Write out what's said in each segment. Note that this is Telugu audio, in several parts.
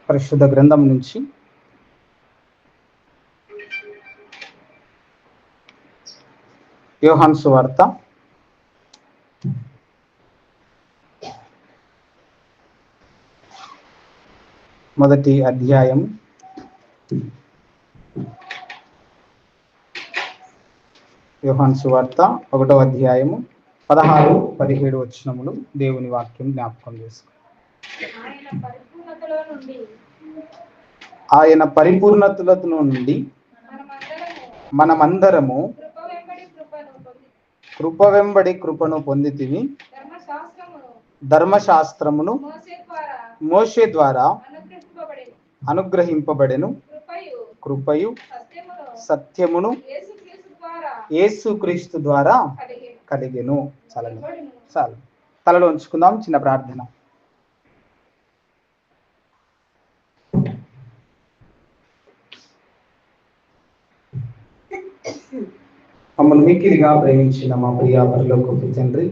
పరిశుద్ధ గ్రంథం నుంచి యోహాను సువార్త 1వ అధ్యాయం 16-17 వచనములు దేవుని వాక్యం జ్ఞాపకం చేసుకో. ఆయన పరిపూర్ణతలో నుండి మనమందరము కృప వెంబడి కృపను పొందితివి. ధర్మశాస్త్రమును మోషే ద్వారా అనుగ్రహింపబడెను. కృపయు సత్యమును యేసుక్రీస్తు ద్వారా కలిగెను. చాలు తలలో ఉంచుకుందాం. చిన్న ప్రార్థన. మమ్మల్ని మిక్కిలిగా ప్రేమించిన మా ప్రియ పరలోకపు తండ్రి,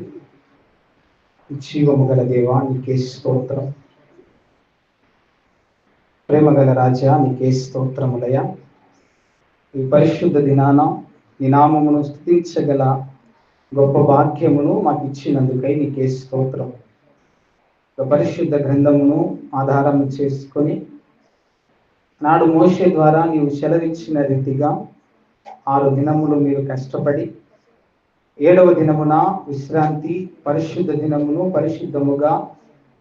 జీవము గల దేవా, నీకే స్తోత్రం. ప్రేమగల రాజా, నీకే స్తోత్రములయ. ఈ పరిశుద్ధ దినాన నీ నామమును స్తుతించగల గొప్ప భాగ్యమును మాకు ఇచ్చినందుకై నీకే స్తోత్రం. పరిశుద్ధ గ్రంథమును ఆధారం చేసుకొని నాడు మోషే ద్వారా నీవు సెలవిచ్చిన రీతిగా 6 దినములు మీరు కష్టపడి 7వ దినమున విశ్రాంతి, పరిశుద్ధ దినమును పరిశుద్ధముగా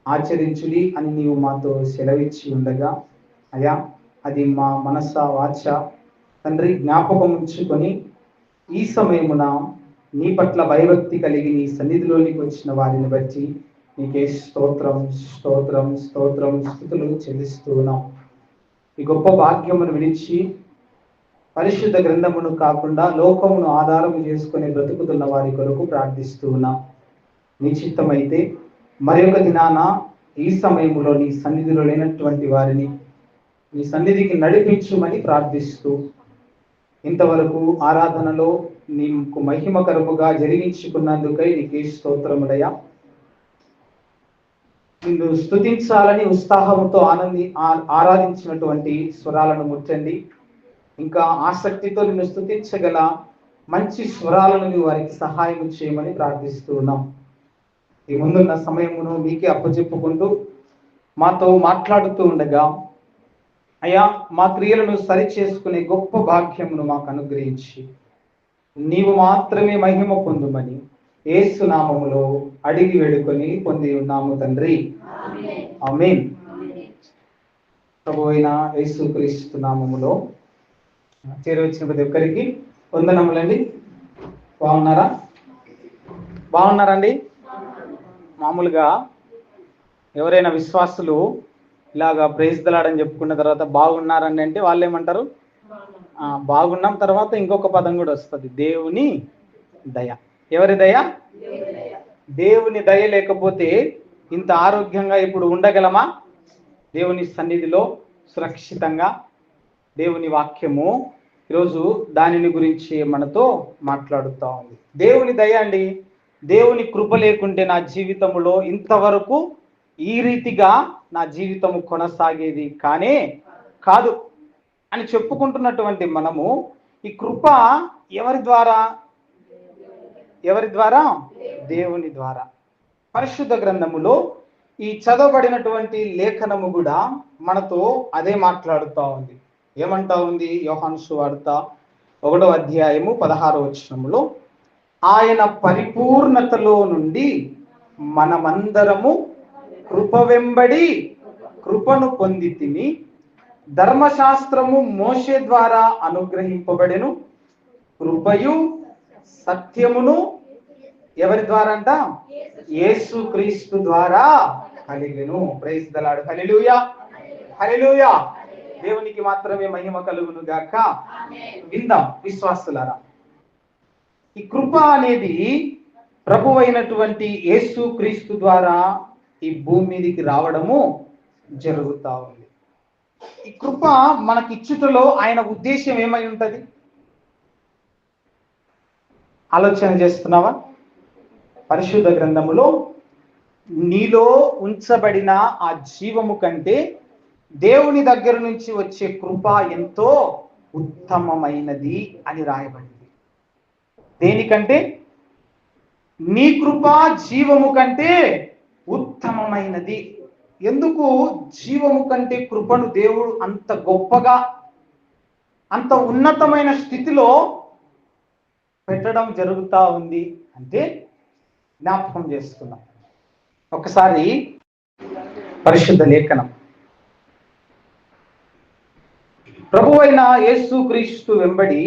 ఆచరించుడి అని నీవు మాతో సెలవిచ్చి ఉండగా, అయ్యా అది మా మనస వాచ తండ్రి జ్ఞాపకం ఉంచుకొని ఈ సమయమున నీ పట్ల భయభక్తి కలిగి నీ సన్నిధిలోనికి వచ్చిన వారిని బట్టి నీకే స్తోత్రం స్తోత్రం స్తోత్రం స్తుతులు చెల్లిస్తూ ఉన్నాం. ఈ గొప్ప భాగ్యమును విడిచి పరిశుద్ధ గ్రంథమును కాకుండా లోకమును ఆధారం చేసుకుని బ్రతుకుతున్న వారి కొరకు ప్రార్థిస్తూ ఉన్నాం. నీ చిత్తమైతే మరి ఒక దినాన ఈ సమయంలో నీ సన్నిధిలో లేనటువంటి వారిని నీ సన్నిధికి నడిపించుమని ప్రార్థిస్తూ, ఇంతవరకు ఆరాధనలో నీకు మహిమకరముగా జరిగించుకున్నందుకై నీకే స్తోత్రములయ్యా. నిన్ను స్తుతించాలని ఉత్సాహంతో ఆరాధించినటువంటి స్వరాలను ముట్టండి. ఇంకా ఆసక్తితో నిన్ను స్తుతించగల మంచి స్వరాలను నీవు వారికి సహాయం చేయమని ప్రార్థిస్తూ ఉన్నాం. ఈ ముందున్న సమయమును మీకే అప్పచెప్పుకుంటూ మాతో మాట్లాడుతూ ఉండగా, అయ్యా మా క్రియలను సరి చేసుకునే గొప్ప భాగ్యమును మాకు అనుగ్రహించి నీవు మాత్రమే మహిమ పొందుమని యేసు నామములో అడిగి వేడుకొని పొంది ఉన్నాము తండ్రి, ఆమేన్. ప్రభువైన యేసుక్రీస్తు నామములో చేరవచ్చిన ప్రతి ఒక్కరికి వందనములండి. బాగున్నారండి? మామూలుగా ఎవరైనా విశ్వాసులు ఇలాగా ప్రైజ్ దలాడని చెప్పుకున్న తర్వాత బాగున్నారండి అంటే వాళ్ళు ఏమంటారు? బాగున్నాం. తర్వాత ఇంకొక పదం కూడా వస్తుంది, దేవుని దయ. ఎవరి దయ? దేవుని దయ లేకపోతే ఇంత ఆరోగ్యంగా ఇప్పుడు ఉండగలమా? దేవుని సన్నిధిలో సురక్షితంగా దేవుని వాక్యము ఈరోజు దానిని గురించి మనతో మాట్లాడుతూ ఉంది. దేవుని దయ అండి. దేవుని కృప లేకుంటే నా జీవితంలో ఇంతవరకు ఈ రీతిగా నా జీవితము కొనసాగేది కానే కాదు అని చెప్పుకుంటున్నటువంటి మనము ఈ కృప ఎవరి ద్వారా? దేవుని ద్వారా. పరిశుద్ధ గ్రంథములో ఈ చదవబడినటువంటి లేఖనము కూడా మనతో అదే మాట్లాడుతూ ఉంది. ఏమంటా ఉంది? యోహాను సువార్త 1వ అధ్యాయము 16వ వచనములో, ఆయన పరిపూర్ణతలో నుండి మనమందరము కృప వెంబడి కృపను పొందితిమి. ధర్మశాస్త్రము మోషే ద్వారా అనుగ్రహింపబడెను. కృపయు సత్యమును ఎవరి ద్వారా అంట? యేసుక్రీస్తు ద్వారా కలిగెను. Praise the Lord. హల్లెలూయా, హల్లెలూయా. దేవునికి మాత్రమే మహిమ కలుగును గాక. విందాం విశ్వాసులారా. ఈ కృప అనేది ప్రభువైనటువంటి యేసుక్రీస్తు ద్వారా ఈ భూమి మీదకి రావడము జరుగుతూ ఉంది. ఈ కృప మనకిచ్చుటలో ఆయన ఉద్దేశం ఏమై ఉంటది? ఆలోచన చేస్తున్నావా? పరిశుద్ధ గ్రంథములో నీలో ఉంచబడిన ఆ జీవము కంటే దేవుని దగ్గర నుంచి వచ్చే కృప ఎంతో ఉత్తమమైనది అని రాయబడింది. దేనికంటే? నీ కృప జీవము కంటే ఉత్తమమైనది. ఎందుకు జీవము కంటే కృపను దేవుడు అంత గొప్పగా, అంత ఉన్నతమైన స్థితిలో పెట్టడం జరుగుతూ ఉంది అంటే జ్ఞాపకం చేసుకున్నాం. ఒకసారి పరిశుద్ధ లేఖనం, ప్రభువైన యేసుక్రీస్తు వెంబడి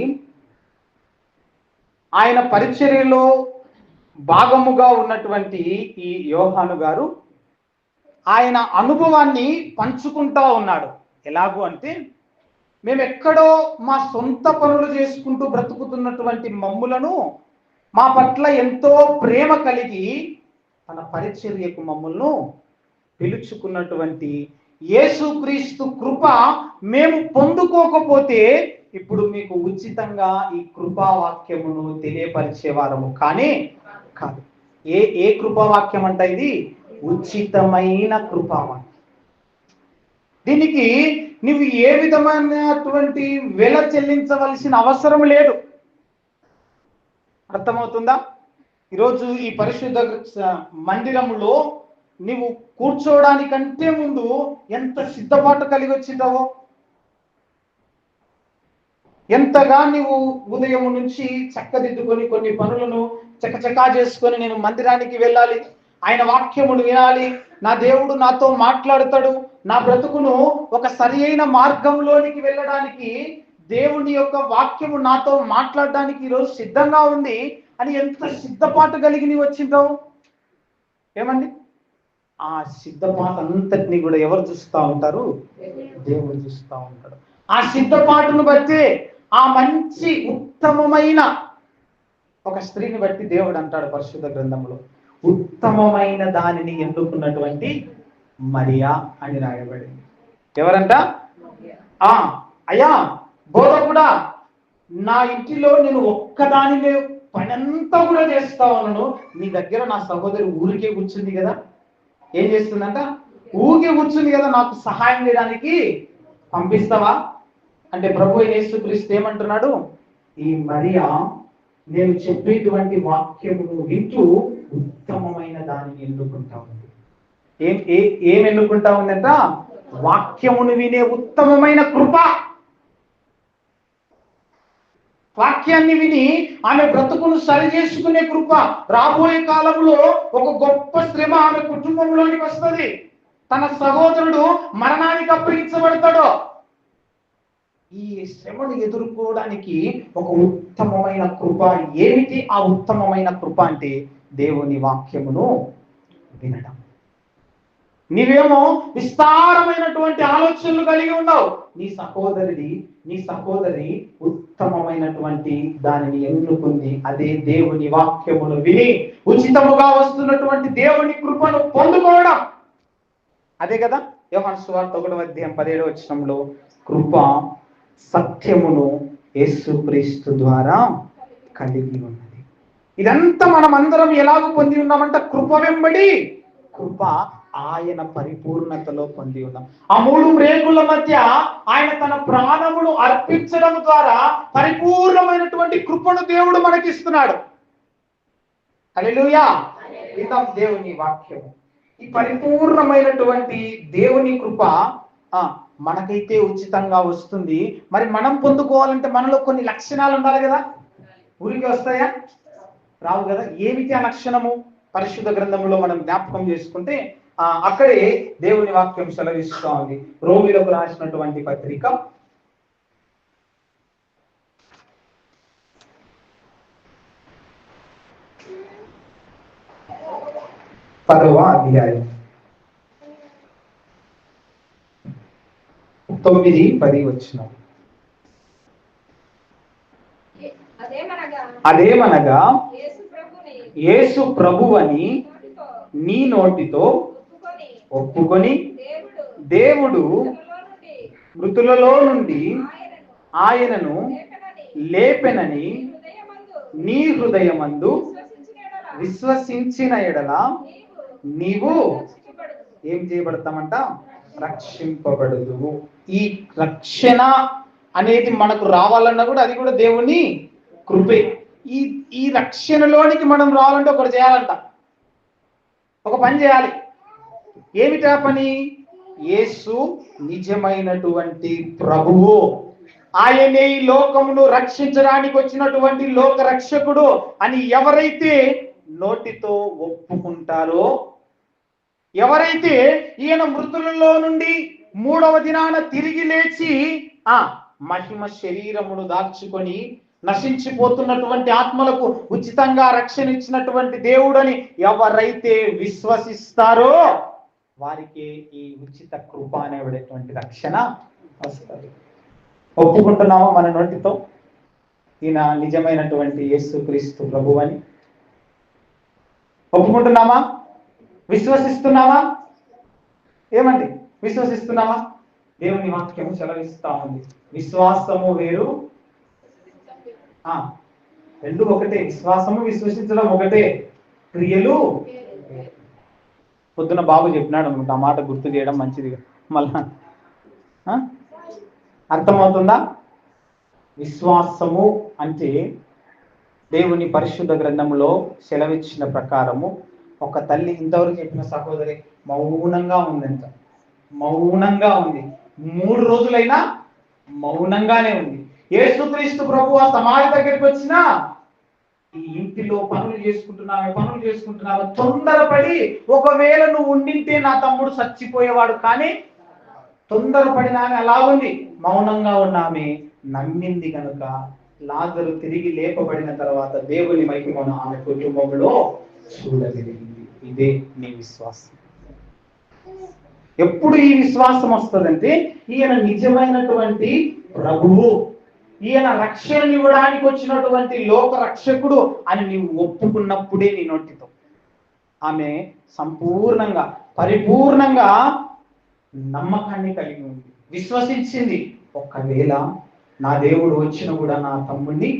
ఆయన పరిచర్యలో భాగముగా ఉన్నటువంటి ఈ యోహాను గారు ఆయన అనుభవాన్ని పంచుకుంటా ఉన్నాడు. ఎలాగూ అంటే, మేము ఎక్కడో మా సొంత పనులు చేసుకుంటూ బ్రతుకుతున్నటువంటి మమ్ములను మా పట్ల ఎంతో ప్రేమ కలిగి తన పరిచర్యకు మమ్మల్ని పిలుచుకున్నటువంటి యేసుక్రీస్తు కృప మేము పొందుకోకపోతే ఇప్పుడు మీకు ఉచితంగా ఈ కృపావాక్యమును తెలియపరిచేవారము కానీ కాదు. ఏ కృపావాక్యం అంట ఇది? ఉచితమైన కృపావాక్యం. దీనికి నువ్వు ఏ విధమైనటువంటి వెల చెల్లించవలసిన అవసరం లేదు. అర్థమవుతుందా? ఈరోజు ఈ పరిశుద్ధ మందిరంలో నీవు కూర్చోవడానికంటే ముందు ఎంత సిద్ధపాటు కలిగి వచ్చింటావో, ఎంతగా నీవు ఉదయం నుంచి చక్కదిద్దుకొని కొన్ని పనులను చకచకా చేసుకొని నేను మందిరానికి వెళ్ళాలి, ఆయన వాక్యమును వినాలి, నా దేవుడు నాతో మాట్లాడతాడు, నా బ్రతుకును ఒక సరి అయిన మార్గంలోనికి వెళ్ళడానికి దేవుని యొక్క వాక్యము నాతో మాట్లాడడానికి ఈరోజు సిద్ధంగా ఉంది అని ఎంత సిద్ధపాటు కలిగి నీవు వచ్చింటావు. ఏమండి? ఆ సిద్ధపాటు అంతటిని కూడా ఎవరు చూస్తూ ఉంటారు? దేవుడు చూస్తూ ఉంటాడు. ఆ సిద్ధపాటును బట్టి, ఆ మంచి ఉత్తమమైన ఒక స్త్రీని బట్టి దేవుడు అంటాడు పరిశుద్ధ గ్రంథంలో, ఉత్తమమైన దానిని ఎన్నుకున్నటువంటి మరియా అని రాయబడింది. ఎవరంట? అయ్యా బోధకుడా, నా ఇంటిలో నేను ఒక్కదానినే పనంతా కూడా చేస్తా ఉన్నాను, నీ దగ్గర నా సహోదరి ఊరికే కూర్చుంది కదా, ఏం చేస్తుందంట? ఊరికే కూర్చుంది కదా, నాకు సహాయం చేయడానికి పంపిస్తావా అంటే ప్రభు యేసుక్రీస్తు ఏమంటున్నాడు? ఈ మరియా నేను చెప్పేటువంటి వాక్యమును వింటూ ఉత్తమమైన దానిని ఎన్నుకుంటా ఉంది. ఏం ఎన్నుకుంటా ఉందంట? వాక్యమును వినే ఉత్తమమైన కృప. వాక్యాన్ని విని ఆమె బ్రతుకును సరి చేసుకునే కృప. రాబోయే కాలంలో ఒక గొప్ప శ్రమ ఆమె కుటుంబంలోనికి వస్తుంది. తన సహోదరుడు మరణానికి అప్పగించబడతాడు. ఈ శ్రమను ఎదుర్కోవడానికి ఒక ఉత్తమమైన కృప. ఏమిటి ఆ ఉత్తమమైన కృప అంటే? దేవుని వాక్యమును వినడం. నీవేమో విస్తారమైనటువంటి ఆలోచనలు కలిగి ఉన్నావు. నీ సహోదరి ఉత్తమమైనటువంటి దానిని ఎన్నుకుంది. అదే దేవుని వాక్యమును విని ఉచితముగా వస్తున్నటువంటి దేవుని కృపను పొందుకోవడం. అదే కదా యోహాను సువార్త 1:17 కృప సత్యమును యేసుక్రీస్తు ద్వారా కలిగి ఉన్నది. ఇదంతా మనం అందరం ఎలాగ పొంది ఉన్నామంట? కృప వెంబడి కృప ఆయన పరిపూర్ణతలో పొంది ఉన్నాం. ఆ 3 రేకుల మధ్య ఆయన తన ప్రాణమును అర్పించడం ద్వారా పరిపూర్ణమైనటువంటి కృపను దేవుడు మనకిస్తున్నాడు. హల్లెలూయా! ఇది దేవుని వాక్యము. ఈ పరిపూర్ణమైనటువంటి దేవుని కృప మనకైతే ఉచితంగా వస్తుంది. మరి మనం పొందుకోవాలంటే మనలో కొన్ని లక్షణాలు ఉండాలి కదా. ఊరికి వస్తాయా? రావు కదా. ఏమిటి ఆ లక్షణము? పరిశుద్ధ గ్రంథంలో మనం జ్ఞాపకం చేసుకుంటే అక్కడే దేవుని వాక్యం సెలవిస్తూ ఉంది. రోమీయులకు రాసినటువంటి పత్రిక 10వ అధ్యాయం 9-10 అదేమనగా యేసు ప్రభువని నీ నోటితో ఒప్పుకొని దేవుడు మృతులలో నుండి ఆయనను లేపెనని నీ హృదయమందు విశ్వసించిన ఎడల నీవు ఏం చేయబడతామంట? రక్షింపబడదు. ఈ రక్షణ అనేది మనకు రావాలన్నా కూడా అది కూడా దేవుని కృపే. ఈ ఈ రక్షణలోనికి మనం రావాలంటే ఒకటి చేయాలంట, ఒక పని చేయాలి. ఏమిటా పని? యేసు నిజమైనటువంటి ప్రభువు, ఆయనే ఈ లోకమును రక్షించడానికి వచ్చినటువంటి లోక రక్షకుడు అని ఎవరైతే నోటితో ఒప్పుకుంటారో, ఎవరైతే ఈయన మృతులలో నుండి మూడవ దినాన తిరిగి లేచి మహిమ శరీరమును దాల్చుకొని నశించిపోతున్నటువంటి ఆత్మలకు ఉచితంగా రక్షణ ఇచ్చినటువంటి దేవుడని ఎవరైతే విశ్వసిస్తారో వారికి ఈ ఉచిత కృప అనేటువంటి రక్షణ వస్తుంది. ఒప్పుకుంటున్నామా మన నోటితో ఈయన నిజమైనటువంటి యేసుక్రీస్తు ప్రభువు అని? ఒప్పుకుంటున్నామా? విశ్వసిస్తున్నామా? ఏమండి, విశ్వసిస్తున్నామా? దేవుని వాక్యము సెలవిస్తా ఉంది, విశ్వాసము వేరు, రెండు ఒకటే. విశ్వాసము విశ్వసించడం ఒకటే, క్రియలు. పొద్దున బాబు చెప్పినాడు అనుకుంటా, ఆ మాట గుర్తు చేయడం మంచిది మళ్ళా. అర్థమవుతుందా? విశ్వాసము అంటే దేవుని పరిశుద్ధ గ్రంథంలో సెలవిచ్చిన ప్రకారము ఒక తల్లి ఇంతవరకు చెప్పిన సహోదరి మౌనంగా ఉందంట, మౌనంగా ఉంది. 3 రోజులైనా మౌనంగానే ఉంది. యేసుక్రీస్తు ప్రభు ఆ సమాధి దగ్గరికి వచ్చినా ఈ ఇంటిలో పనులు చేసుకుంటున్నావా తొందరపడి, ఒకవేళ నువ్వు ఉండింటే నా తమ్ముడు చచ్చిపోయేవాడు, కానీ తొందరపడిన ఆమె అలా ఉంది, మౌనంగా ఉన్న ఆమె నమ్మింది కనుక లాజరు తిరిగి లేపబడిన తర్వాత దేవుని మహిమను ఆమె కుటుంబంలో చూడగలిగింది. ఇదే నీ విశ్వాసం. ఎప్పుడు ఈ విశ్వాసం వస్తుందంటే ఈయన నిజమైనటువంటి ప్రభువు, ఈయన రక్షణ ఇవ్వడానికి వచ్చినటువంటి లోక రక్షకుడు అని నీవు ఒప్పుకున్నప్పుడే నీ నోటితో ఆమె సంపూర్ణంగా పరిపూర్ణంగా నమ్మకాన్ని కలిగి ఉంది, విశ్వసించింది. ఒకవేళ నా దేవుడు వచ్చిన కూడా నా తమ్ముడిని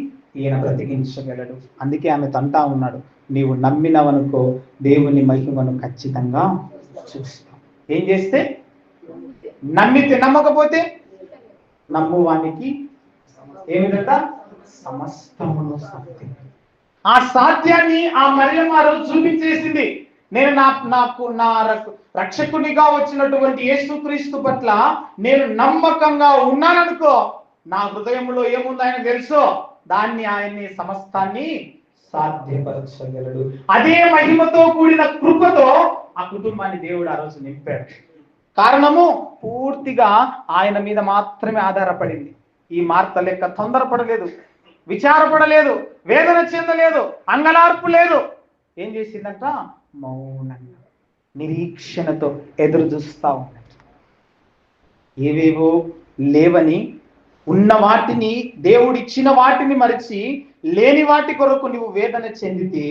ఈయన బ్రతికించగలడు. అందుకే ఆమె తంటా ఉన్నాడు, నీవు నమ్మినవనుకో దేవుని మహిమను ఖచ్చితంగా చూస్తావు. ఏం చేస్తే? నమ్మితే. నమ్మకపోతే నమ్మువానికి ఏమిటంట? సమస్తమును సాధ్యం. ఆ సాధ్యాన్ని ఆ మరియమ్మ ఆ రోజు చూపించేసింది. నేను నా రక్షకునిగా వచ్చినటువంటి యేసుక్రీస్తు పట్ల నేను నమ్మకంగా ఉన్నాననుకో, నా హృదయంలో ఏముందో ఆయన తెలుసు, దాన్ని ఆయన్ని సమస్తాన్ని సాధ్యపరచగలడు. అదే మహిమతో కూడిన కృపతో ఆ కుటుంబాన్ని దేవుడు ఆ రోజు నింపాడు. కారణము పూర్తిగా ఆయన మీద మాత్రమే ఆధారపడింది. ఈ మార్త లెక్క తొందరపడలేదు, విచారపడలేదు, వేదన చెందలేదు, అంగలార్పు లేదు. ఏం చేసిందంట? మౌనంగా నిరీక్షణతో ఎదురు చూస్తా ఉన్నట్టు. ఏవేవో లేవని, ఉన్న వాటిని, దేవుడిచ్చిన వాటిని మరిచి లేని వాటి కొరకు నువ్వు వేదన చెందితే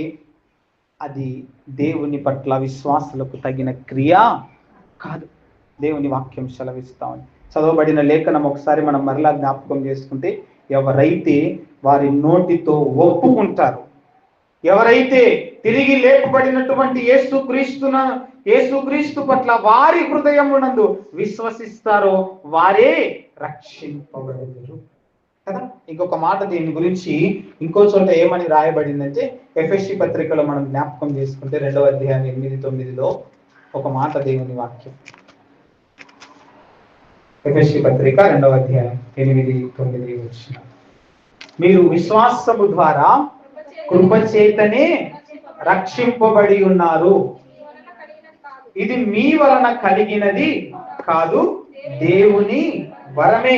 అది దేవుని పట్ల విశ్వాసులకు తగిన క్రియ కాదు. దేవుని వాక్యం సెలవిస్తామని చదవబడిన లేఖనం ఒకసారి మనం మరలా జ్ఞాపకం చేసుకుంటే, ఎవరైతే వారి నోటితో ఒప్పుకుంటారు, ఎవరైతే తిరిగి లేపబడినటువంటి యేసుక్రీస్తు పట్ల వారి హృదయమునందు విశ్వసిస్తారో వారే రక్షింపబడతారు కదా. ఇంకొక మాట దీని గురించి ఇంకో చోట ఏమని రాయబడిందంటే, ఎఫెసీ పత్రికలో మనం జ్ఞాపకం చేసుకుంటే 2వ అధ్యాయం 8-9లో ఒక మాట దేవుని వాక్యం. ఎఫెసీ పత్రిక 2వ అధ్యాయం 8-9 వచ్చిన, మీరు విశ్వాసము ద్వారా కృపచేతనే రక్షింపబడి ఉన్నారు, ఇది మీ వలన కలిగినది కాదు, దేవుని వరమే,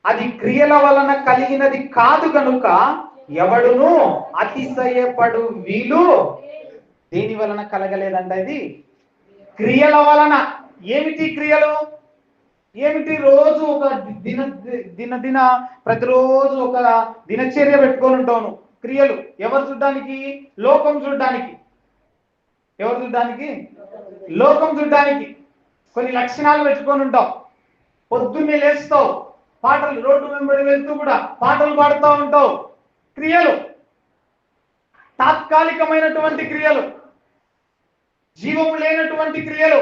అది క్రియల వలన కలిగినది కాదు కనుక ఎవడును అతిశయపడు వీలు. దేని వలన కలగలేదంట? ఇది క్రియల వలన. ఏమిటి క్రియలు? ఏమిటి? రోజు ఒక దిన ప్రతిరోజు ఒక దినచర్య పెట్టుకొని ఉంటాను. క్రియలు ఎవరు చూడ్డానికి? లోకం చూడ్డానికి. ఎవరు చూడ్డానికి? లోకం చూడ్డానికి. కొన్ని లక్షణాలు పెట్టుకొని ఉంటావు. పొద్దున్నే లేస్తావు, పాటలు, రోడ్డు వెంబడి వెళ్తూ కూడా పాటలు పాడుతూ ఉంటావు. క్రియలు, తాత్కాలికమైనటువంటి క్రియలు, జీవము లేనటువంటి క్రియలు.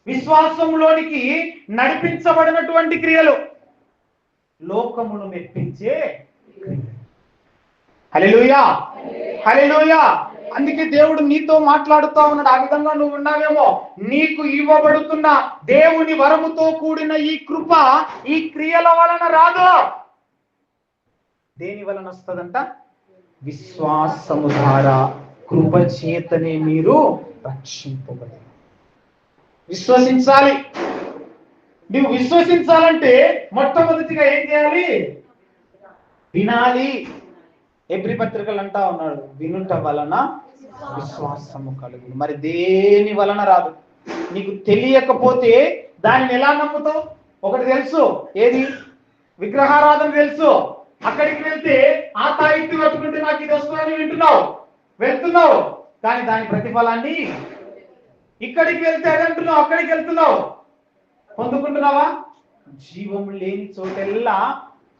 విశ్వాసంలోనికి నడిపించబడినటువంటి క్రియలు, లోకమును మెప్పించే క్రియలు. హల్లెలూయా, హల్లెలూయా. అందుకే దేవుడు నీతో మాట్లాడుతా ఉన్నాడు. ఆ విధంగా నువ్వు ఉన్నావేమో. నీకు ఇవ్వబడుతున్న దేవుని వరముతో కూడిన ఈ కృప ఈ క్రియల వలన రాదు. దేని వలన వస్తుందంట? విశ్వాసము ద్వారా కృప చేతనే మీరు రక్షింపబడి. విశ్వసించాలి. నువ్వు విశ్వసించాలంటే మొట్టమొదటిగా ఏం చేయాలి? వినాలి. ఎబ్రీ పత్రికలు అంటా ఉన్నాడు, వినుట వలన విశ్వాసము కలుగును. మరి దేని వలన రాదు? నీకు తెలియకపోతే దానిని ఎలా నమ్ముతావు? ఒకటి తెలుసు, ఏది? విగ్రహారాధన తెలుసు. అక్కడికి వెళ్తే ఆ తాయిత్తి పట్టుకుంటే నాకు ఇది వస్తుందని వింటున్నావు, వెళ్తున్నావు, కానీ దాని ప్రతిఫలాన్ని ఇక్కడికి వెళ్తే అది అంటున్నావు, అక్కడికి వెళ్తున్నావు, పొందుకుంటున్నావా? జీవం లేని చోటెల్లా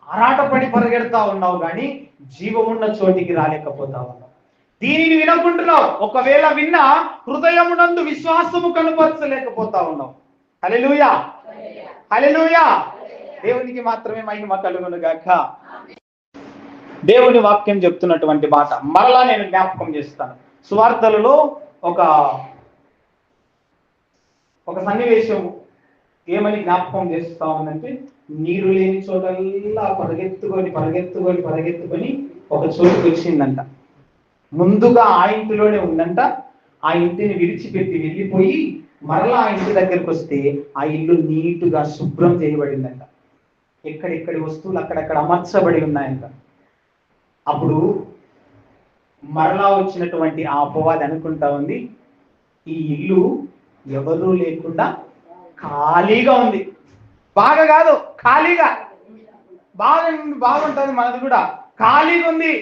ఆరాటపడి పరిగెడతా ఉన్నావు, కానీ జీవం ఉన్న చోటికి రాలేకపోతా ఉన్నావు. దీనిని వినకుంటున్నావు. ఒకవేళ విన్నా హృదయమునందు విశ్వాసము కనుపరచలేకపోతా ఉన్నావు. హల్లెలూయా, హల్లెలూయా. దేవునికి మాత్రమే మహిమ కలుగును గాక. దేవుని వాక్యం చెప్తున్నటువంటి మాట మరలా నేను జ్ఞాపకం చేస్తాను. సువార్తలలో ఒక సన్నివేశం ఏమని జ్ఞాపకం చేస్తా ఉందంటే, నీరు లేని చోటల్లా పరిగెత్తుకొని ఒక చోటుకు వచ్చిందంట. ముందుగా ఆ ఇంటిలోనే ఉందంట. ఆ ఇంటిని విడిచిపెట్టి వెళ్ళిపోయి మరలా ఆ ఇంటి దగ్గరకు వస్తే ఆ ఇల్లు నీటుగా శుభ్రం చేయబడిందంట. ఎక్కడెక్కడి వస్తువులు అక్కడక్కడ అమర్చబడి ఉన్నాయంట. అప్పుడు మరలా వచ్చినటువంటి ఆ అపవాది అనుకుంటా ఉంది, ఈ ఇల్లు ఎవరూ లేకుండా ఖాళీగా ఉంది. బాగా కాదు, ఖాళీగా. బాగుంటుంది మనది కూడా. ఖాళీగా ఉంది,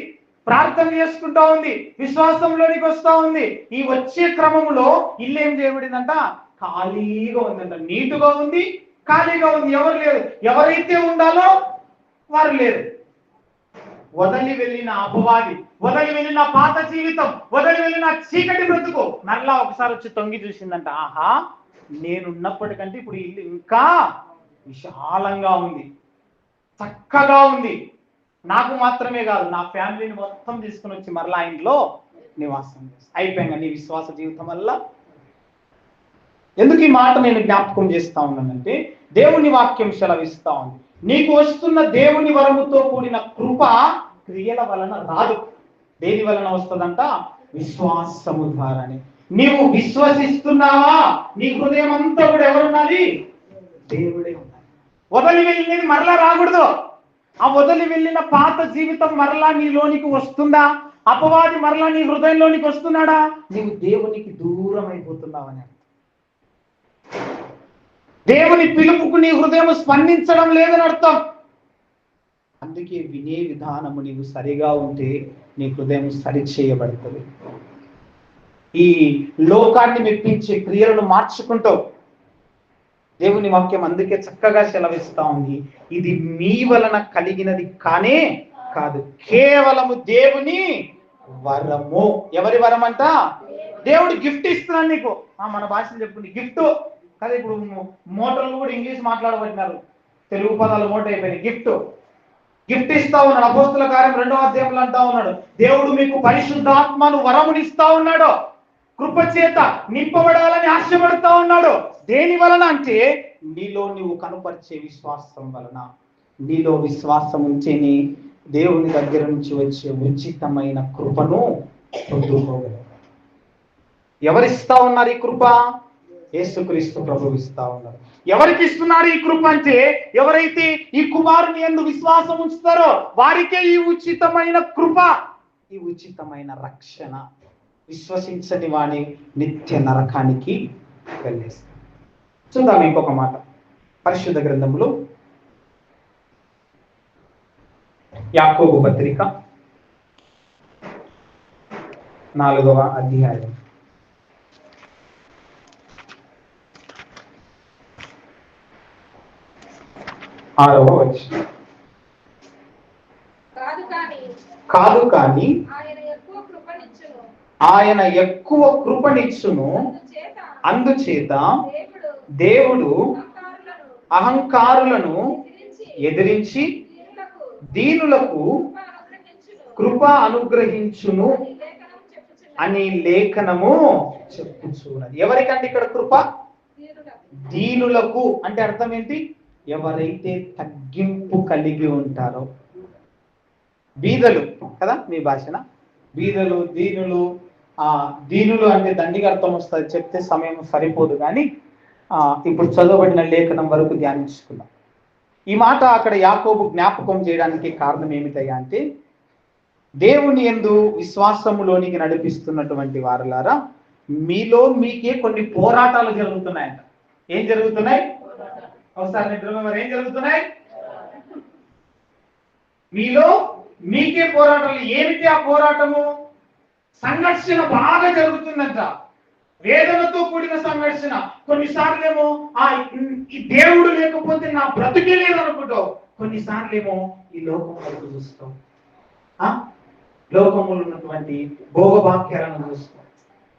ప్రార్థన చేసుకుంటా ఉంది, విశ్వాసంలోనికి వస్తా ఉంది. ఈ వచ్చే క్రమంలో ఇల్లు ఏం చేయబడిందంట? ఖాళీగా ఉందంట. నీటుగా ఉంది, ఖాళీగా ఉంది, ఎవరు లేరు. ఎవరైతే ఉండాలో వారు లేరు. వదలి వెళ్ళిన అపవాది, వదలి వెళ్ళిన పాత జీవితం, వదలి వెళ్ళిన చీకటి బ్రతుకు మరలా ఒకసారి వచ్చి తొంగి చూసిందంట. ఆహా, నేనున్నప్పటికంటే ఇప్పుడు ఇల్లు ఇంకా విశాలంగా ఉంది, చక్కగా ఉంది. నాకు మాత్రమే కాదు, నా ఫ్యామిలీని మొత్తం తీసుకుని వచ్చి మరలా ఇంట్లో నివాసం చేస్తాను. అయిపోయాక నీ విశ్వాస జీవితం వల్ల. ఎందుకు ఈ మాట నేను జ్ఞాపకం చేస్తా ఉన్నానంటే, దేవుని వాక్యం సెలవిస్తా ఉంది, నీకు వస్తున్న దేవుని వరముతో కూడిన కృప క్రియల వలన రాదు. దేని వలన వస్తుందంట? విశ్వాసము ద్వారానే. నీవు విశ్వసిస్తున్నావా? నీ హృదయం అంతా కూడా ఎవరున్నది? దేవుడే ఉన్నది. వదలి వెళ్ళినది మరలా రాకూడదు. ఆ వదలి వెళ్ళిన పాత జీవితం మరలా నీలోనికి వస్తుందా? అపవాది మరలా నీ హృదయంలోనికి వస్తున్నాడా? నీవు దేవునికి దూరం అయిపోతున్నావని. దేవుని పిలుపుకు నీ హృదయం స్పందించడం లేదని అర్థం. అందుకే వినే విధానము నీవు సరిగా ఉంటే నీ హృదయం సరిచేయబడుతుంది. ఈ లోకాన్ని మెప్పించే క్రియలను మార్చుకుంటావు. దేవుని వాక్యం అందుకే చక్కగా సెలవిస్తా ఉంది, ఇది మీ వలన కలిగినది కానే కాదు, కేవలము దేవుని వరము. ఎవరి వరం అంట? దేవుడు గిఫ్ట్ ఇస్తున్నాడు నీకు. మన భాషలో చెప్పుకుంది గిఫ్ట్ కదా. ఇప్పుడు మోటార్లు కూడా ఇంగ్లీష్ మాట్లాడబడినారు, తెలుగు పదాలు మోట అయిపోయినాయి. గిఫ్ట్ ఇస్తా ఉన్నాడు. అపోస్తుల కార్యం 2వ అధ్యాయంలో అంటా ఉన్నాడు, దేవుడు మీకు పరిశుద్ధాత్మను వరమునిస్తా ఉన్నాడు, కృప చేత నింపబడాలని ఆశపడతా ఉన్నాడు. దేని వలన అంటే నీలో నువ్వు కనుపరిచే విశ్వాసం వలన. నీలో విశ్వాసం ఉంటేనే దేవుని దగ్గర నుంచి వచ్చే ఉచితమైన కృపను పొందుకోగలవు. ఎవరిస్తా ఉన్నారు ఈ కృప? యేసుక్రీస్తు ప్రభువు ఇస్తా ఉన్నారు. ఎవరికి ఇస్తున్నారు ఈ కృప అంటే, ఎవరైతే ఈ కుమారుని యందు విశ్వాసం ఉంచుతారో వారికే ఈ ఉచితమైన కృప, ఈ ఉచితమైన రక్షణ. విశ్వసించని వాని నిత్య నరకానికి వెళ్ళేస్తారు. చూద్దాం ఇంకొక మాట. పరిశుద్ధ గ్రంథంలో యాకోబు పత్రిక 4వ అధ్యాయం 6వ వచనం. కాదు కానీ ఆయన ఎక్కువ కృపనిచ్చును, అందుచేత దేవుడు అహంకారులను ఎదిరించి దీనులకు కృప అనుగ్రహించును అని లేఖనము చెప్పుచున్నది. ఎవరికంటే ఇక్కడ కృప? దీనులకు అంటే అర్థం ఏంటి? ఎవరైతే తగ్గింపు కలిగి ఉంటారో. బీదలు కదా మీ భాషన, బీదలు, దీనులు. దీనులు అంటే దండిగా అర్థం వస్తుంది, చెప్తే సమయం సరిపోదు. కానీ ఇప్పుడు చదవబడిన లేఖనం వరకు ధ్యానించుకుందాం. ఈ మాట అక్కడ యాకోబు జ్ఞాపకం చేయడానికి కారణం ఏమిటయ్యా అంటే, దేవుని యందు విశ్వాసములోనికి నడిపిస్తున్నటువంటి వారులారా, మీలో మీకే కొన్ని పోరాటాలు జరుగుతున్నాయంట. ఏం జరుగుతున్నాయి? ఒకసారి నిద్ర ఏం జరుగుతున్నాయి? మీలో మీకే పోరాటాలు. ఏమిటి ఆ పోరాటము? సంఘర్షణ బాగా జరుగుతుందంట. వేదనతో కూడిన సంఘర్షణ. కొన్నిసార్లేమో ఈ దేవుడు లేకపోతే నా బ్రతుకే లేదనుకుంటావు. కొన్నిసార్లేమో ఈ లోకం వరకు చూస్తాం, లోకములు ఉన్నటువంటి భోగవాక్యాలను చూస్తాం,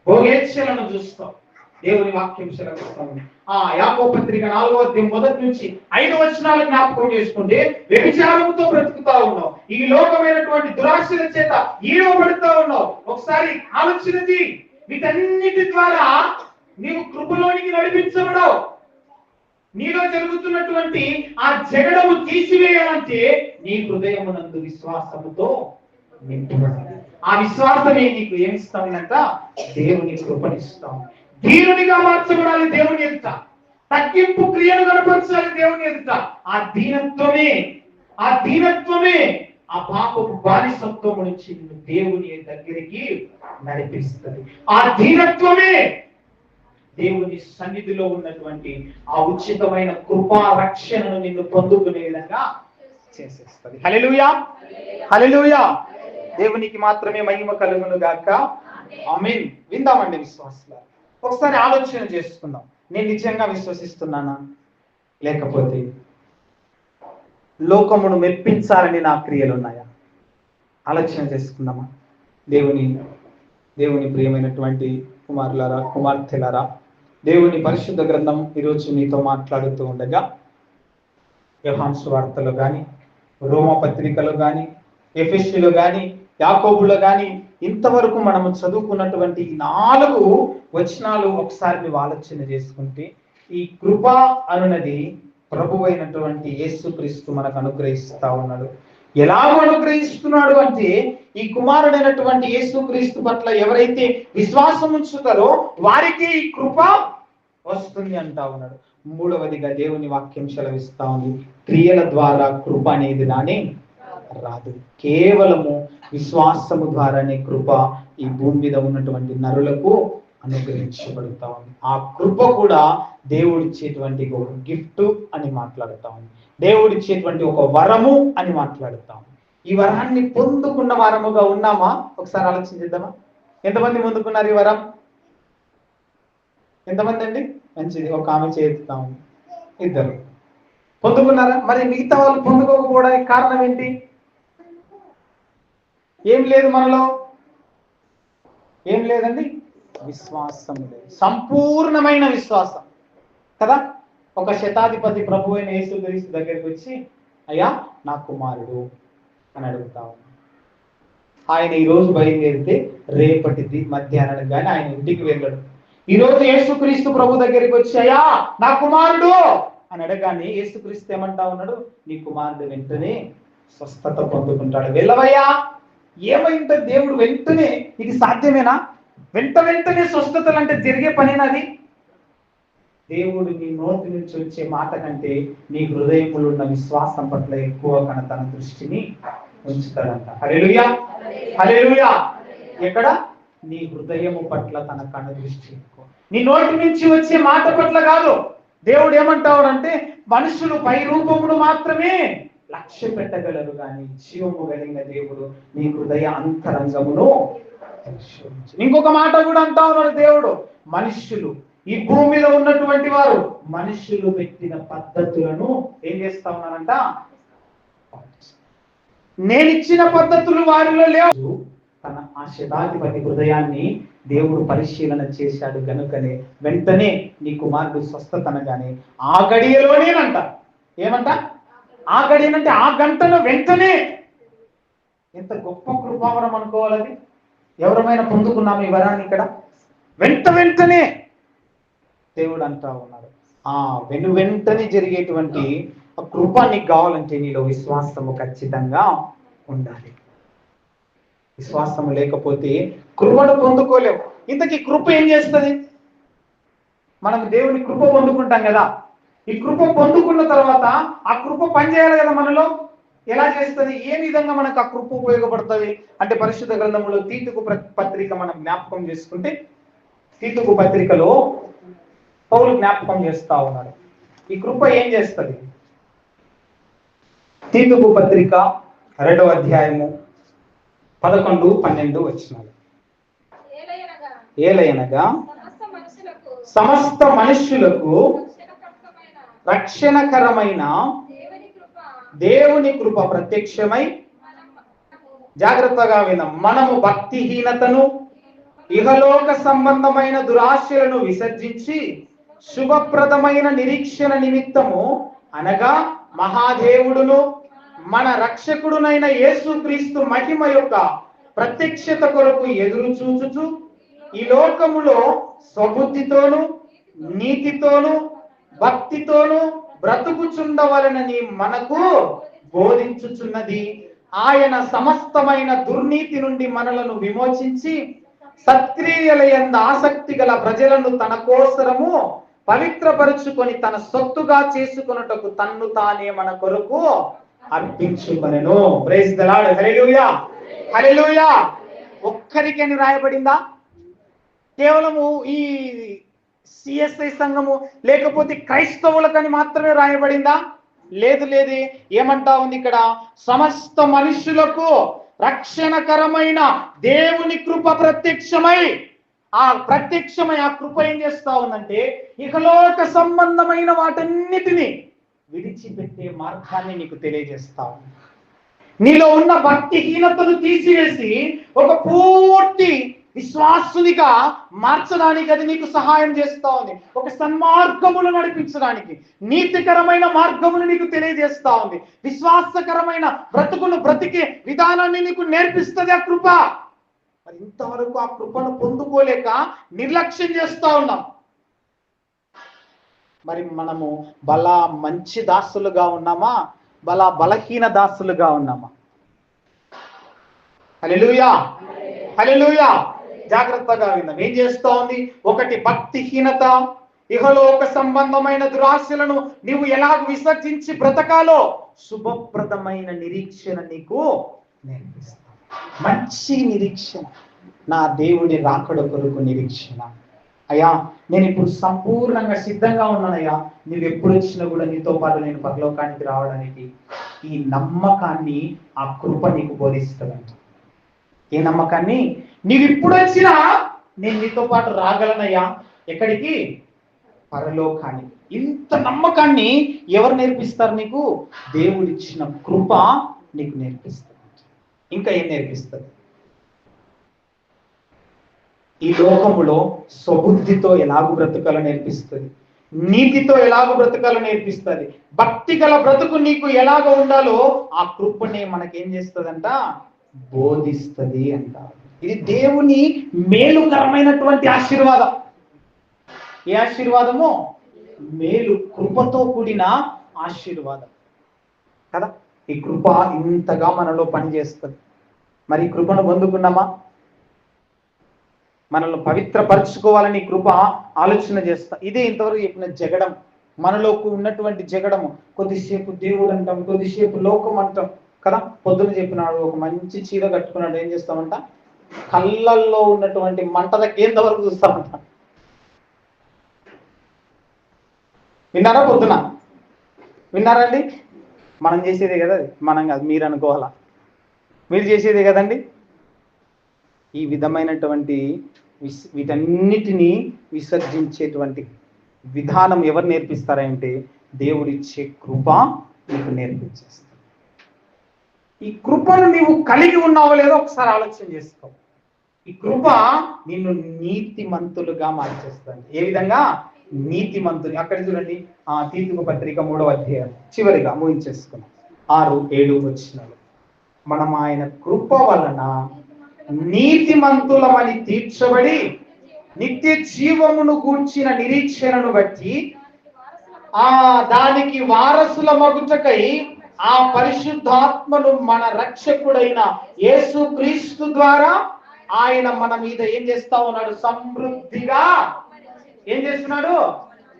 భోగేచ్ఛలను చూస్తాం. దేవుని వాక్యం సెలవిస్తాం. యాకోబు పత్రిక 4వ అధ్యాయం 1 నుంచి 5 వచనాలు జ్ఞాపకం చేసుకుంటే, వ్యభిచారంతో బ్రతుకుతా ఉన్నావు, ఈ లోకమైనటువంటి దురాశల చేత ఈడవబడుతూ ఉన్నావు. ఒకసారి ఆలోచన చేయి. వీటన్నిటి ద్వారా నీవు కృపలోనికి నడిపించబడవు. నీలో జరుగుతున్నటువంటి ఆ జగడము తీసివేయాలంటే నీ హృదయమునందు విశ్వాసముతో నింపబడాలి. ఆ విశ్వాసమే నీకు ఏమిస్తామంట? దేవుని కృపనిస్తాం. దీనునిగా మార్చబడాలి దేవుని ఎదుట. తగ్గింపు క్రియను కనపరచాలి దేవుని ఎదుట. ఆ దీనత్వమే ఆ పాపపు బానిసత్వము నుంచి నిన్ను దేవుని దగ్గరికి నడిపిస్తుంది. ఆ దీనత్వమే దేవుని సన్నిధిలో ఉన్నటువంటి ఆ ఉచితమైన కృపా రక్షణను నిన్ను పొందుకునే విధంగా చేసేస్తుంది. హల్లెలూయా, హల్లెలూయా. దేవునికి మాత్రమే మహిమ కలుగును గాక. ఆమేన్. విందామండి విశ్వాసులారా, ఒకసారి ఆలోచన చేసుకుందాం. నేను నిజంగా విశ్వసిస్తున్నానా, లేకపోతే లోకమును మెప్పించాలని నా క్రియలు ఉన్నాయా? ఆలోచన చేసుకుందామా? దేవుని ప్రియమైనటువంటి కుమారులారా, కుమార్తెలారా, దేవుని పరిశుద్ధ గ్రంథం ఈరోజు మీతో మాట్లాడుతూ ఉండగా, యోహాను సువార్తలో కానీ, రోమా పత్రికలో కానీ, ఎఫెసీలో కానీ, యాకోబులో కానీ ఇంతవరకు మనము చదువుకున్నటువంటి 4 వచనాలు ఒకసారి నువ్వు ఆలోచన చేసుకుంటే, ఈ కృప అనున్నది ప్రభువైనటువంటి యేసుక్రీస్తు మనకు అనుగ్రహిస్తా ఉన్నాడు. ఎలాగో అనుగ్రహిస్తున్నాడు అంటే, ఈ కుమారుడైనటువంటి యేసుక్రీస్తు పట్ల ఎవరైతే విశ్వాసం ఉంచుతారో వారికి ఈ కృప వస్తుంది అంటా ఉన్నాడు. 3వదిగా దేవుని వాక్యం సెలవిస్తా ఉంది, క్రియల ద్వారా కృప అనేది రానే రాదు. కేవలము విశ్వాసము ద్వారానే కృప ఈ భూమి మీద ఉన్నటువంటి నరులకు అనుగ్రహించబడుతా ఉంది. ఆ కృప కూడా దేవుడిచ్చేటువంటి ఒక గిఫ్ట్ అని మాట్లాడుతా ఉంది. దేవుడిచ్చేటువంటి ఒక వరము అని మాట్లాడుతాం. ఈ వరాన్ని పొందుకున్న వారముగా ఉన్నామా? ఒకసారి ఆలోచించేద్దామా? ఎంతమంది పొందుకున్నారు ఈ వరం? ఎంతమంది అండి? మంచిది, ఒక ఆమె చేస్తాం. 2 పొందుకున్నారా? మరి మిగతా వాళ్ళు పొందుకోకపోవడానికి కారణం ఏంటి? ఏం లేదు మనలో, ఏం లేదండి, విశ్వాసం లేదు. సంపూర్ణమైన విశ్వాసం కదా. ఒక శతాధిపతి ప్రభు అయిన యేసుక్రీస్తు దగ్గరికి వచ్చి, అయ్యా నా కుమారుడు అని అడుగుతా ఉన్నాడు. ఆయన ఈరోజు బయలుదేరితే రేపటిది మధ్యాహ్నం కానీ ఆయన ఇంటికి వెళ్ళడు. ఈరోజు యేసుక్రీస్తు ప్రభు దగ్గరికి వచ్చి, అయ్యా నా కుమారుడు అని అడగానే యేసుక్రీస్తు ఏమంటా ఉన్నాడు? నీ కుమారుడు వెంటనే స్వస్థత పొందుకుంటాడు. వెళ్ళవయ్యా. ఏమైందో దేవుడు వెంటనే, ఇది సాధ్యమేనా? వెంటనే స్వస్థతలు అంటే జరిగే పనేనాది? దేవుడు నీ నోటి నుంచి వచ్చే మాట కంటే నీ హృదయములో ఉన్న విశ్వాసం పట్ల ఎక్కువ తన దృష్టిని ఉంచుతాడంట. హల్లెలూయా, హల్లెలూయా. ఎక్కడ? నీ హృదయము పట్ల తన కను దృష్టి ఎక్కువ. నీ నోటి నుంచి వచ్చే మాట పట్ల కాదు. దేవుడు ఏమంటావాడంటే, మనుషులు పై రూపమును మాత్రమే లక్ష్య పెట్టగలరు, కానీ జీవము కలిగిన దేవుడు నీ హృదయ అంతరంగమును. ఇంకొక మాట కూడా అంటా ఉన్నాడు దేవుడు, మనుష్యులు ఈ భూమి మీద ఉన్నటువంటి వారు మనుషులు పెట్టిన పద్ధతులను ఏం చేస్తా ఉన్నారంట? నేను ఇచ్చిన పద్ధతులు వారిలో లేవు. తన ఆ శతాధిపతి హృదయాన్ని దేవుడు పరిశీలన చేశాడు కనుకనే వెంటనే నీ కుమారుడు స్వస్థతనగానే ఆ గడియలోనేనంట. ఏమంట? ఆ గడియనంటే ఆ గంటలో వెంటనే. ఎంత గొప్ప కృపావరం అనుకోవాలని. ఎవరమైనా పొందుకున్నాము ఈ వరాన్ని ఇక్కడ? వెంటనే దేవుడు అంటా ఉన్నాడు. వెంటనే జరిగేటువంటి ఆ కృప నీకు కావాలంటే నీలో విశ్వాసము ఖచ్చితంగా ఉండాలి. విశ్వాసము లేకపోతే కృపను పొందుకోలేవు. ఇంతకీ కృప ఏం చేస్తుంది? మనం దేవుని కృప పొందుకుంటాం కదా. ఈ కృప పొందుకున్న తర్వాత ఆ కృప పనిచేయాలి కదా మనలో. ఎలా చేస్తుంది? ఏ విధంగా మనకు ఆ కృప ఉపయోగపడుతుంది అంటే పరిశుద్ధ గ్రంథంలో తీతుకు పత్రిక మనం జ్ఞాపకం చేసుకుంటే, తీతుకు పత్రికలో పౌలు జ్ఞాపకం చేస్తా ఉన్నాడు. ఈ కృప ఏం చేస్తుంది? తీతుకు పత్రిక 2వ అధ్యాయము 11-12 వచనాలు. ఏలయనగా సమస్త మనుష్యులకు రక్షణకరమైన దేవుని కృప ప్రత్యక్షమై, జాగ్రత్తగా వినం, మనము భక్తిహీనతను ఇహలోక సంబంధమైన దురాశలను విసర్జించి శుభప్రదమైన నిరీక్షణ నిమిత్తము అనగా మహాదేవుడును మన రక్షకుడునైన యేసుక్రీస్తు మహిమ యొక్క ప్రత్యక్షత కొరకు ఎదురు చూచుచు ఈ లోకములో స్వబుద్ధితోను నీతితోను భక్తితోను బ్రతుకుచుండవలనని మనకు బోధించుచున్నది. ఆయన సమస్తమైన దుర్నీతి నుండి మనలను విమోచించి సత్క్రియల యందు ఆసక్తి గల ప్రజలను తన కోసరము పవిత్రపరుచుకొని తన సొత్తుగా చేసుకొనుటకు తన్ను తానే మన కొరకు అర్పించుకొనెను. Praise the Lord. హల్లెలూయా, హల్లెలూయా. ఒక్కరికని రాయబడిందా? కేవలము ఈ సిఎస్ఐ సంఘము లేకపోతే క్రైస్తవులకని మాత్రమే రాయబడిందా? లేదు. ఏమంటా ఉంది ఇక్కడ? సమస్త మనుషులకు రక్షణకరమైన దేవుని కృప ప్రత్యక్షమై, ఆ కృప ఏం చేస్తా ఉందంటే ఇహలోక సంబంధమైన వాటన్నిటిని విడిచిపెట్టే మార్గాన్ని నీకు తెలియజేస్తా ఉంది. నీలో ఉన్న భక్తిహీనతను తీసివేసి ఒక పూర్తి విశ్వాసునిగా మార్చడానికి అది నీకు సహాయం చేస్తా ఉంది. ఒక సన్మార్గములు నడిపించడానికి, నీతికరమైన మార్గములు నీకు తెలియజేస్తా ఉంది. విశ్వాసకరమైన బ్రతుకును బ్రతికే విధానాన్ని నీకు నేర్పిస్తుంది ఆ కృప. మరి ఇంతవరకు ఆ కృపను పొందుకోలేక నిర్లక్ష్యం చేస్తా ఉన్నాం. మరి మనము మంచి దాసులుగా ఉన్నామా, బలహీన దాసులుగా ఉన్నామా? హల్లెలూయా, హల్లెలూయా. జాగ్రత్తగా విన్నాం. ఏం చేస్తా ఉంది? ఒకటి భక్తిహీనత, ఇహలోక సంబంధమైన దురాశలను నీవు ఎలా విసర్జించి బ్రతకాలో శుభప్రదమైన నిరీక్షణ నీకు నేర్పిస్తా. మంచి నిరీక్షణ, నా దేవుడి రాకడ కొరకు నిరీక్షణ. అయ్యా, నేను ఇప్పుడు సంపూర్ణంగా సిద్ధంగా ఉన్నానయ్యా, నువ్వు ఎప్పుడు వచ్చినా కూడా నీతో పాటు నేను పరలోకానికి రావడానికి. ఈ నమ్మకాన్ని ఆ కృప నీకు బోధిస్తుందంట. ఏ నమ్మకాన్ని? నీవు ఇప్పుడు వచ్చినా నేను నీతో పాటు రాగలనయ్యా. ఎక్కడికి? పరలోకానికి. ఇంత నమ్మకాన్ని ఎవరు నేర్పిస్తారు నీకు? దేవుడిచ్చిన కృప నీకు నేర్పిస్తుంది. ఇంకా ఏం నేర్పిస్తుంది? ఈ లోకములో స్వబుద్ధితో ఎలాగూ బ్రతకాలో నేర్పిస్తుంది, నీతితో ఎలాగో బ్రతకాలో నేర్పిస్తుంది, భక్తి గల బ్రతుకు నీకు ఎలాగ ఉండాలో ఆ కృపనే మనకేం చేస్తుందంట? బోధిస్తుంది అంట. ఇది దేవుని మేలుకరమైనటువంటి ఆశీర్వాదం. ఏ ఆశీర్వాదము? మేలు, కృపతో కూడిన ఆశీర్వాదం కదా. ఈ కృప ఇంతగా మనలో పనిచేస్తుంది. మరి ఈ కృపను పొందుకున్నామా? మనల్ని పవిత్రపరచుకోవాలని కృప ఆలోచన చేస్తా. ఇదే ఇంతవరకు చెప్పిన జగడం, మనలోకి ఉన్నటువంటి జగడము. కొద్దిసేపు దేవుడు అంటాం, కొద్దిసేపు లోకం అంటాం కదా. పొద్దున చెప్పినాడు, ఒక మంచి చీర కట్టుకున్నాడు, ఏం చేస్తామంట? కళ్ళల్లో ఉన్నటువంటి మంట దగ్గర వరకు చూస్తామంట. విన్నారా? పొద్దున విన్నారండి? మనం చేసేదే కదా అది. మనం కాదు, మీరు అనుకోవాలా, మీరు చేసేదే కదండి. ఈ విధమైనటువంటి వీటన్నిటినీ విసర్జించేటువంటి విధానం ఎవరు నేర్పిస్తారంటే దేవుడిచ్చే కృప నీకు నేర్పించేస్తారు. ఈ కృపను నీవు కలిగి ఉన్నావో లేదో ఒకసారి ఆలోచన చేసుకో. ఈ కృప నిన్ను నీతిమంతులుగా మార్చేస్తుంది. ఏ విధంగా? నీతిమంతులు. అక్కడ చూడండి, తీతుకు పత్రిక 3వ అధ్యాయం చివరిగా ముగించేసుకున్నాం 6-7 వచనాలు. మనం ఆయన కృప వలన నీతిమంతులమని తీర్చబడి నిత్య జీవమును గూర్చిన నిరీక్షణను బట్టి దానికి వారసుల మగుటకై ఆ పరిశుద్ధాత్మను మన రక్షకుడైన యేసు క్రీస్తు ద్వారా ఆయన మన మీద ఏం చేస్తా ఉన్నాడు? సమృద్ధిగా ఏం చేస్తున్నాడు?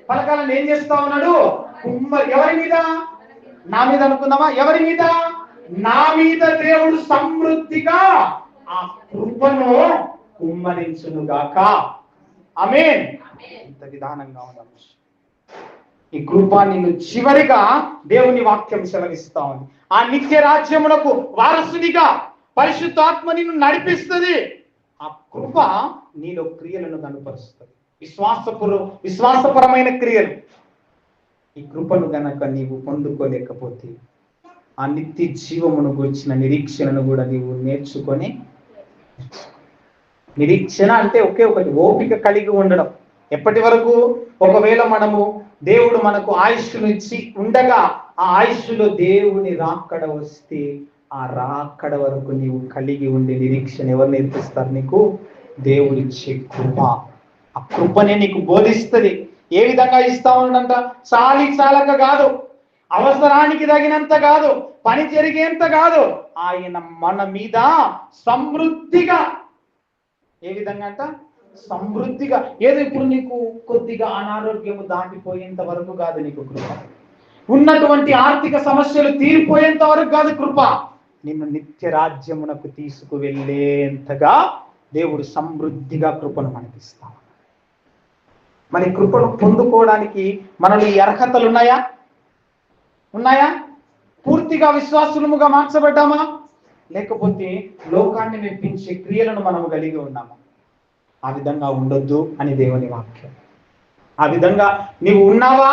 పలకాలను ఏం చేస్తా ఉన్నాడు? ఎవరి మీద? నా మీద అనుకుందామా? ఎవరి మీద? నా మీద దేవుడు సమృద్ధిగా ఆ కృపను కుమ్మరించునుగాక. ఆమేన్. ఇంత విధానంగా ఉన్నాం. ఈ కృప నిన్ను చివరిగా దేవుని వాక్యం సెలవిస్తా ఉంది. ఆ నిత్య రాజ్యమునకు వారసునిగా పరిశుద్ధాత్మ నిన్ను నడిపిస్తుంది. ఆ కృప నీలో క్రియలను కనుపరుస్తుంది. విశ్వాసపరమైన క్రియలు. ఈ కృపను గనక నీవు పొందుకోలేకపోతే ఆ నిత్య జీవమును గురించిన నిరీక్షణను కూడా నీవు నేర్చుకొని, నిరీక్షణ అంటే ఒకే ఒకటి, ఓపిక కలిగి ఉండడం. ఎప్పటి వరకు? ఒకవేళ మనము దేవుడు మనకు ఆయుష్ను ఇచ్చి ఉండగా ఆ ఆయుష్లో దేవుని రాకడ వస్తే ఆ రాకడ వరకు నీవు కలిగి ఉండే నిరీక్షణ ఎవరు నేర్పిస్తారు నీకు? దేవుడిచ్చే కృప. ఆ కృపనే నీకు బోధిస్తుంది. ఏ విధంగా ఇస్తా ఉండంట? చాలక కాదు, అవసరానికి తగినంత కాదు, పని జరిగేంత కాదు, ఆయన మన మీద సమృద్ధిగా. ఏ విధంగా అంట? సమృద్ధిగా. ఏదో ఇప్పుడు నీకు కొద్దిగా అనారోగ్యము దాటిపోయేంత వరకు కాదు నీకు కృప. ఉన్నటువంటి ఆర్థిక సమస్యలు తీరిపోయేంత వరకు కాదు కృప. నిన్ను నిత్య రాజ్యమునకు తీసుకువెళ్ళేంతగా దేవుడు సమృద్ధిగా కృపను మనకిస్తాడు. మరి కృపను పొందుకోవడానికి మనలో ఈ అర్హతలు ఉన్నాయా? పూర్తిగా విశ్వాసులముగా మార్చబడ్డామా? లేకపోతే లోకాన్ని మెప్పించే క్రియలను మనము కలిగి ఉన్నామా? ఆ విధంగా ఉండొద్దు అని దేవుని వాక్యం. ఆ విధంగా నీవు ఉన్నావా?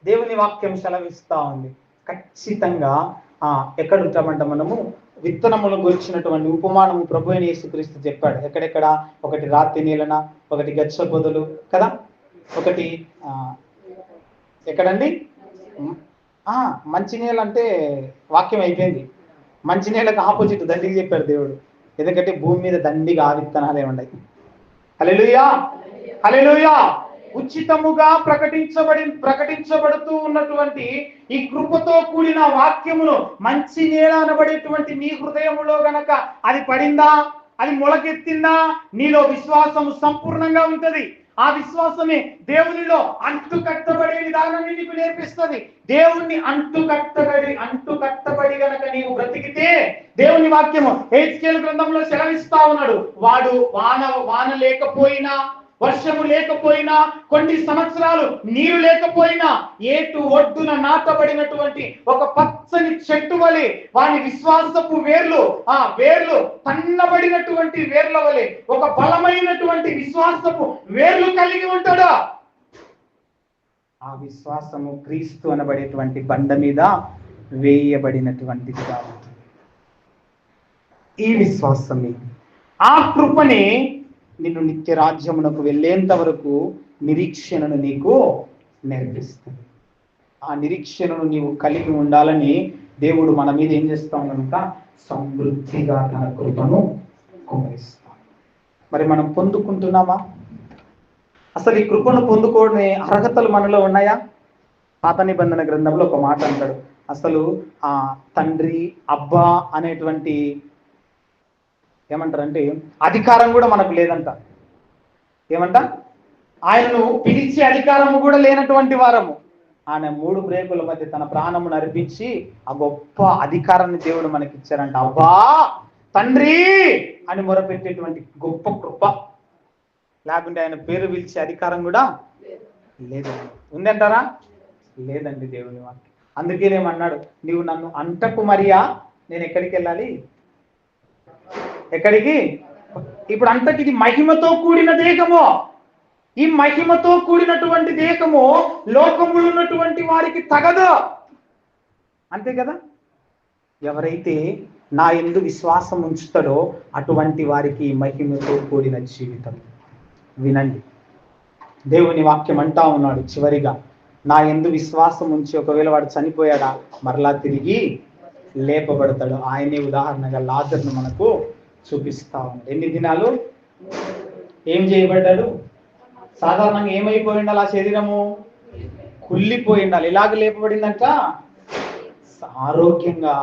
దేవుని వాక్యం సెలవిస్తా ఉంది. ఖచ్చితంగా ఎక్కడ ఉంటామంట? మనము విత్తనములు గురించినటువంటి ఉపమానము ప్రభు అయిన యేసుక్రీస్తు చెప్పాడు. ఎక్కడెక్కడ? ఒకటి రాతి నీలన, ఒకటి గచ్చ పొదలు కదా, ఒకటి ఎక్కడండి? మంచినీళ్ళు అంటే వాక్యం అయిపోయింది. మంచినీళ్ళకి ఆపోజిట్ దండిగా చెప్పాడు దేవుడు. ఎందుకంటే భూమి మీద దండిగా ఆ విత్తనాలే ఉన్నాయి. హల్లెలూయా, హల్లెలూయా. ఉచితముగా ప్రకటించబడుతూ ఉన్నటువంటి ఈ కృపతో కూడిన వాక్యమును మంచి నేల అనబడేటువంటి నీ హృదయములో గనక అది పడిందా, అది మొలకెత్తిందా, నీలో విశ్వాసము సంపూర్ణంగా ఉంటది. ఆ విశ్వాసమే దేవునిలో అంటుకట్టబడే విధానాన్ని నీకు నేర్పిస్తుంది. దేవుణ్ణి అంటుకట్టబడి గనక నీవు బ్రతికితే, దేవుని వాక్యము హెజ్కేలు గ్రంథంలో సెలవిస్తా ఉన్నాడు. వాడు వాన లేకపోయినా, వర్షము లేకపోయినా, కొన్ని సంవత్సరాలు నీరు లేకపోయినా, ఏటు ఒడ్డున నాటబడినటువంటి ఒక పచ్చని చెట్టు వలె వాని విశ్వాసపు వేర్లు తన్నబడినటువంటి వేర్ల వలె ఒక బలమైనటువంటి విశ్వాసపు వేర్లు కలిగి ఉంటాడు. ఆ విశ్వాసము క్రీస్తు అనబడేటువంటి బండ మీద వేయబడినటువంటిదిగా ఉంటుంది. ఈ విశ్వాసమే, ఆ కృపనే నిన్ను నిత్య రాజ్యమునకు వెళ్ళేంత వరకు నిరీక్షణను నీకు నేర్పిస్తుంది. ఆ నిరీక్షణను నీవు కలిగి ఉండాలని దేవుడు మన మీద ఏం చేస్తాం కనుక సమృద్ధిగా తన కృపను కుమరిస్తాం. మరి మనం పొందుకుంటున్నామా? అసలు ఈ కృపను పొందుకోవడమే అర్హతలు మనలో ఉన్నాయా? పాత నిబంధన గ్రంథంలో ఒక మాట అంటాడు. అసలు ఆ తండ్రి, అబ్బా అనేటువంటి ఏమంటారంటే అధికారం కూడా మనకు లేదంట. ఏమంట? ఆయనను పిలిచే అధికారము కూడా లేనటువంటి వారము. ఆయన 3 బ్రేకుల మధ్య తన ప్రాణమును అర్పించి ఆ గొప్ప అధికారాన్ని దేవుడు మనకి ఇచ్చారంట. అబ్బా, తండ్రి అని మొరపెట్టేటువంటి గొప్ప కృప. లేకుంటే ఆయన పేరు పిలిచే అధికారం కూడా లేదండి. ఉందంటారా? లేదండి దేవుని వాక్యం. అందుకేనేమన్నాడు, నీవు నన్ను అంటకు మరియా, నేను ఎక్కడికి వెళ్ళాలి? ఎక్కడికి? ఇప్పుడు అంతటి ఇది మహిమతో కూడిన దేహము. ఈ మహిమతో కూడినటువంటి దేహము లోకములో ఉన్నటువంటి వారికి తగదు. అంతే కదా? ఎవరైతే నా యందు విశ్వాసం ఉంచుతాడో అటువంటి వారికి మహిమతో కూడిన జీవితం. వినండి, దేవుని వాక్యం అంటా ఉన్నాడు చివరిగా, నా యందు విశ్వాసం ఉంచి ఒకవేళ వాడు చనిపోయాడా మరలా తిరిగి లేపబడతాడు. ఆయనే ఉదాహరణగా లాజరును మనకు చూపిస్తా ఉన్నాడు. ఎన్ని దినాలు ఏం చేయబడ్డాడు? సాధారణంగా ఏమైపోయి ఉండాలి? ఆ శరీరము కుళ్ళిపోయి ఉండాలి. ఇలాగ లేపబడిందంట ఆరోగ్యంగా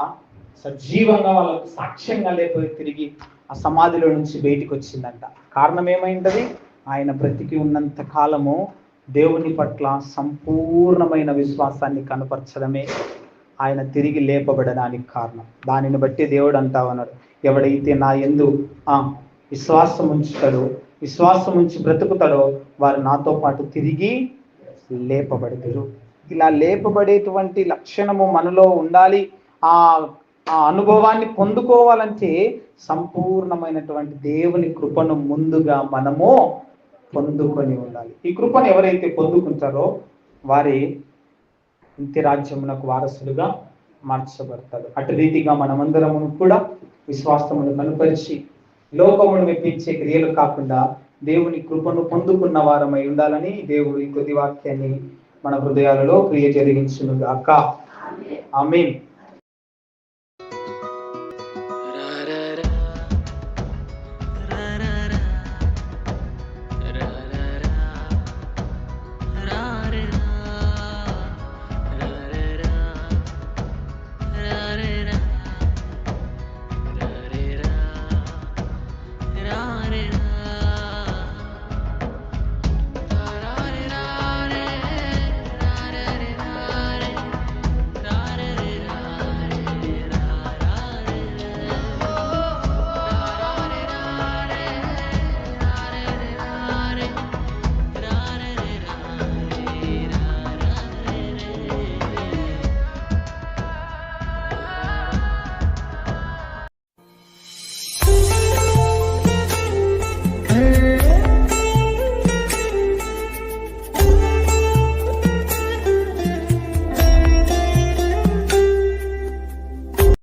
సజీవంగా వాళ్ళకు సాక్ష్యంగా లేకపోయి తిరిగి ఆ సమాధిలో నుంచి బయటికి వచ్చిందంట. కారణం ఏమైంటది? ఆయన బ్రతికి ఉన్నంత కాలము దేవుని పట్ల సంపూర్ణమైన విశ్వాసాన్ని కనపరచడమే ఆయన తిరిగి లేపబడడానికి కారణం. దానిని బట్టి దేవుడు అంటా ఉన్నాడు, ఎవడైతే నా యందు విశ్వాసం ఉంచుతాడో, విశ్వాసం ఉంచి బ్రతుకుతాడో వారు నాతో పాటు తిరిగి లేపబడతారు. ఇలా లేపబడేటువంటి లక్షణము మనలో ఉండాలి. ఆ అనుభవాన్ని పొందుకోవాలంటే సంపూర్ణమైనటువంటి దేవుని కృపను ముందుగా మనము పొందుకొని ఉండాలి. ఈ కృపను ఎవరైతే పొందుకుంటారో వారి ఇంటి రాజ్యమునకు వారసులుగా మార్చబడతారు. అటు రీతిగా మనమందరము కూడా విశ్వాసమును కనుపరిచి లోకమును మెప్పించే క్రియలు కాకుండా దేవుని కృపను పొందుకున్న వారమై ఉండాలని దేవుడు ఈ కొద్ది వాక్యాన్ని మన హృదయాలలో క్రియ జరిగించును గాక. ఆమేన్.